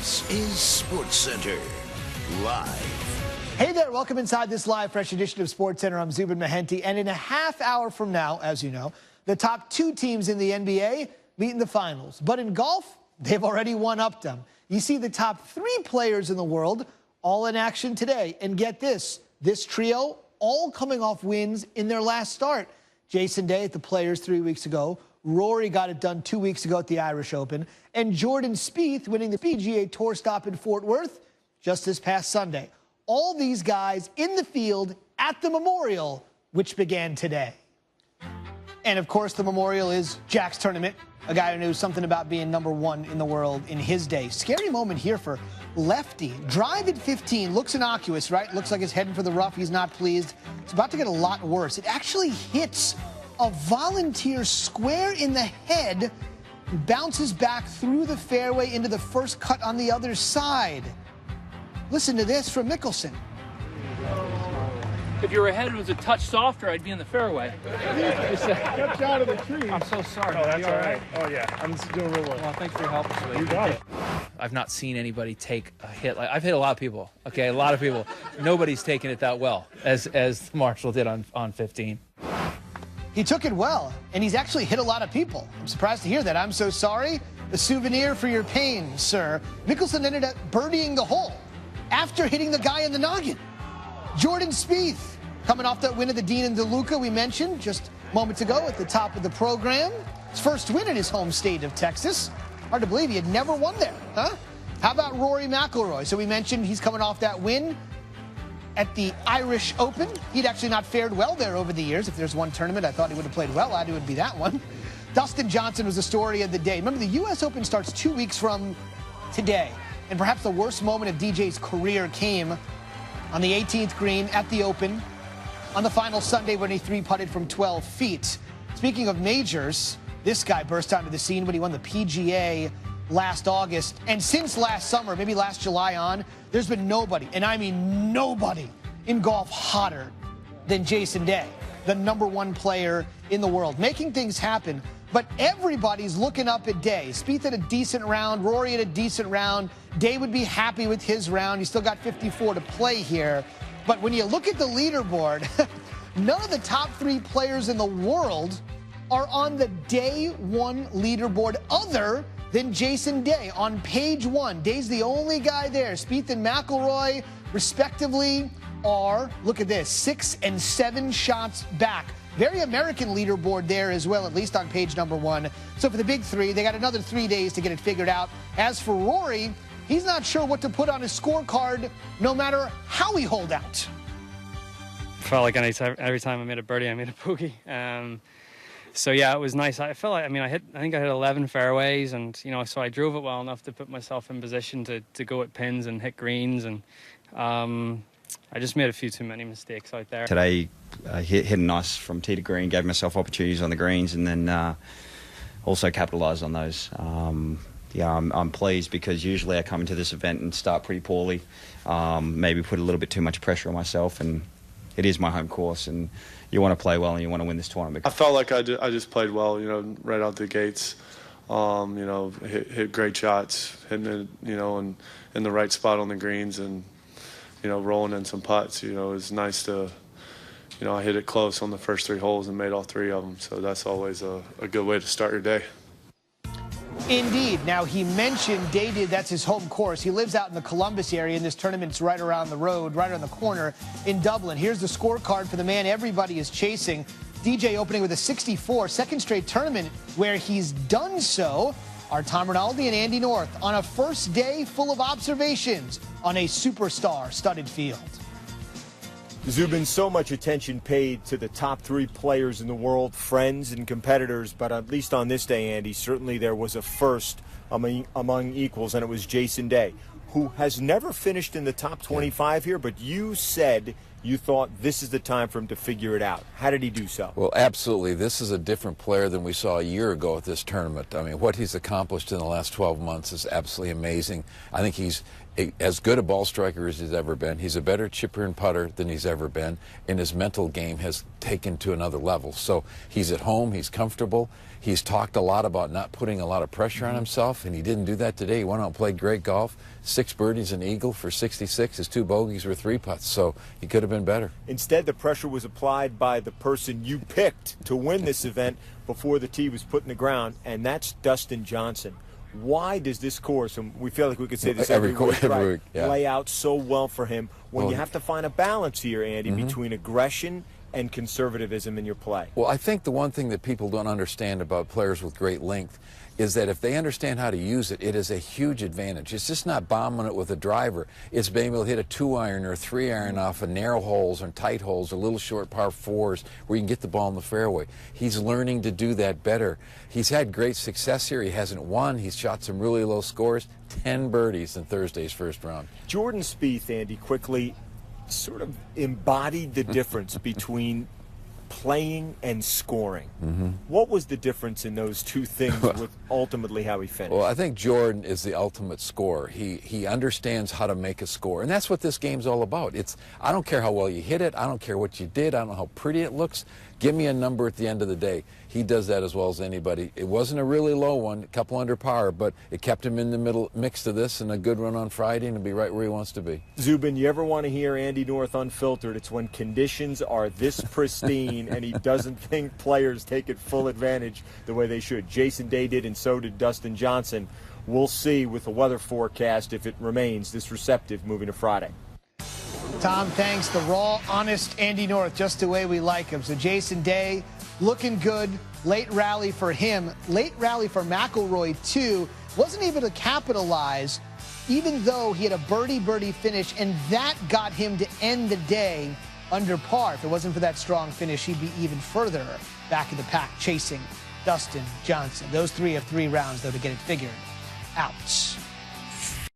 This is SportsCenter Live. Hey there, welcome inside this live, fresh edition of SportsCenter. I'm Zubin Mehenti, and in a half hour from now, as you know, the top two teams in the NBA meet in the finals. But in golf, they've already one-upped them. You see the top three players in the world all in action today. And get this trio all coming off wins in their last start. Jason Day at the Players 3 weeks ago. Rory got it done 2 weeks ago at the Irish Open. And Jordan Spieth winning the PGA Tour stop in Fort Worth just this past Sunday. All these guys in the field at the Memorial, which began today. And, of course, the Memorial is Jack's tournament, a guy who knew something about being number one in the world in his day. Scary moment here for Lefty. Drive at 15. Looks innocuous, right? Looks like he's heading for the rough. He's not pleased. It's about to get a lot worse. It actually hits a volunteer square in the head, bounces back through the fairway into the first cut on the other side. Listen to this from Mickelson. If your head was a touch softer, I'd be in the fairway. Stepped out of the tree. I'm so sorry. Oh, that's all right. Oh, yeah. I'm just doing real well. Well, thanks for your help. You got it. I've not seen anybody take a hit. Like, I've hit a lot of people. Okay, a lot of people. Nobody's taken it that well as Marshall did on 15. He took it well, and he's actually hit a lot of people. I'm surprised to hear that. I'm so sorry. A souvenir for your pain, sir. Mickelson ended up birdieing the hole after hitting the guy in the noggin. Jordan Spieth, coming off that win at the Dean and DeLuca we mentioned just moments ago at the top of the program. His first win in his home state of Texas. Hard to believe he had never won there, huh? How about Rory McIlroy? So we mentioned he's coming off that win at the Irish Open. He'd actually not fared well there over the years. If there's one tournament I thought he would have played well at, it would be that one. Dustin Johnson was the story of the day. Remember, the U.S. Open starts 2 weeks from today. And perhaps the worst moment of DJ's career came on the 18th green at the Open on the final Sunday when he three-putted from 12 feet. Speaking of majors, this guy burst onto the scene when he won the PGA last August. And since last summer, maybe last July on, there's been nobody, and I mean nobody, in golf hotter than Jason Day, the #1 player in the world, making things happen. But everybody's looking up at Day. Spieth had a decent round, Rory had a decent round. Day would be happy with his round. He's still got 54 to play here. But when you look at the leaderboard, none of the top three players in the world are on the day one leaderboard other than Jason Day. On page one, Day's the only guy there. Spieth and McIlroy, respectively, are, look at this, 6 and 7 shots back. Very American leaderboard there as well, at least on page #1. So for the big three, they got another 3 days to get it figured out. As for Rory, he's not sure what to put on his scorecard, no matter how he holed out. Felt like every time I made a birdie, I made a bogey. So yeah, it was nice. I felt like, I think I hit 11 fairways, and so I drove it well enough to put myself in position to go at pins and hit greens, and I just made a few too many mistakes out there. Today, hit nice from tee to green, gave myself opportunities on the greens, and then also capitalised on those. I'm pleased because usually I come into this event and start pretty poorly, maybe put a little bit too much pressure on myself, and it is my home course, and you want to play well and you want to win this tournament. I felt like I just played well, right out the gates. Hit great shots, hitting it, in the right spot on the greens, and rolling in some putts. It was nice to, I hit it close on the first 3 holes and made all 3 of them. So that's always a good way to start your day. Indeed. Now, he mentioned Day, that's his home course. He lives out in the Columbus area, and this tournament's right around the road, right around the corner in Dublin. Here's the scorecard for the man everybody is chasing. DJ opening with a 64, second straight tournament where he's done so. Our Tom Rinaldi and Andy North on a first day full of observations on a superstar-studded field. Zubin, so much attention paid to the top 3 players in the world, friends and competitors, but at least on this day, Andy, certainly there was a first among equals, and it was Jason Day, who has never finished in the top 25 here, but you said you thought this is the time for him to figure it out. How did he do so? Well, absolutely. This is a different player than we saw a year ago at this tournament. I mean, what he's accomplished in the last 12 months is absolutely amazing. I think he's as good a ball striker as he's ever been. He's a better chipper and putter than he's ever been, and his mental game has taken to another level. So he's at home, he's comfortable. He's talked a lot about not putting a lot of pressure on himself, and he didn't do that today. He went out and played great golf. 6 birdies, an eagle for 66. His 2 bogeys were 3 putts, so he could have been better. Instead, the pressure was applied by the person you picked to win this event before the tee was put in the ground, and that's Dustin Johnson. Why does this course, and we feel like we could say this every week, lay out so well for him when you have to find a balance here, Andy, between aggression and conservatism in your play? Well, I think the one thing that people don't understand about players with great length is that if they understand how to use it, it is a huge advantage. It's just not bombing it with a driver. It's being able to hit a 2-iron or a 3-iron off of narrow holes and tight holes or little short par 4s where you can get the ball in the fairway. He's learning to do that better. He's had great success here. He hasn't won. He's shot some really low scores. 10 birdies in Thursday's first round. Jordan Spieth, Andy, quickly sort of embodied the difference between playing and scoring. What was the difference in those two things with ultimately how he finished? Well, I think Jordan is the ultimate scorer. He understands how to make a score, and that's what this game's all about. I don't care how well you hit it. I don't care what you did. I don't know how pretty it looks. Give me a number at the end of the day. He does that as well as anybody. It wasn't a really low one, a couple under par, but it kept him in the middle mix to this and a good run on Friday, and he'll be right where he wants to be. Zubin, you ever want to hear Andy North unfiltered? It's when conditions are this pristine and he doesn't think players take it full advantage the way they should. Jason Day did, and so did Dustin Johnson. We'll see with the weather forecast if it remains this receptive moving to Friday. Tom, thanks. The raw, honest Andy North, just the way we like him. So Jason Day looking good. Late rally for him. Late rally for McIlroy, too. Wasn't able to capitalize, even though he had a birdie finish, and that got him to end the day under par. If it wasn't for that strong finish, he'd be even further back in the pack chasing Dustin Johnson. Those 3 have 3 rounds, though, to get it figured out.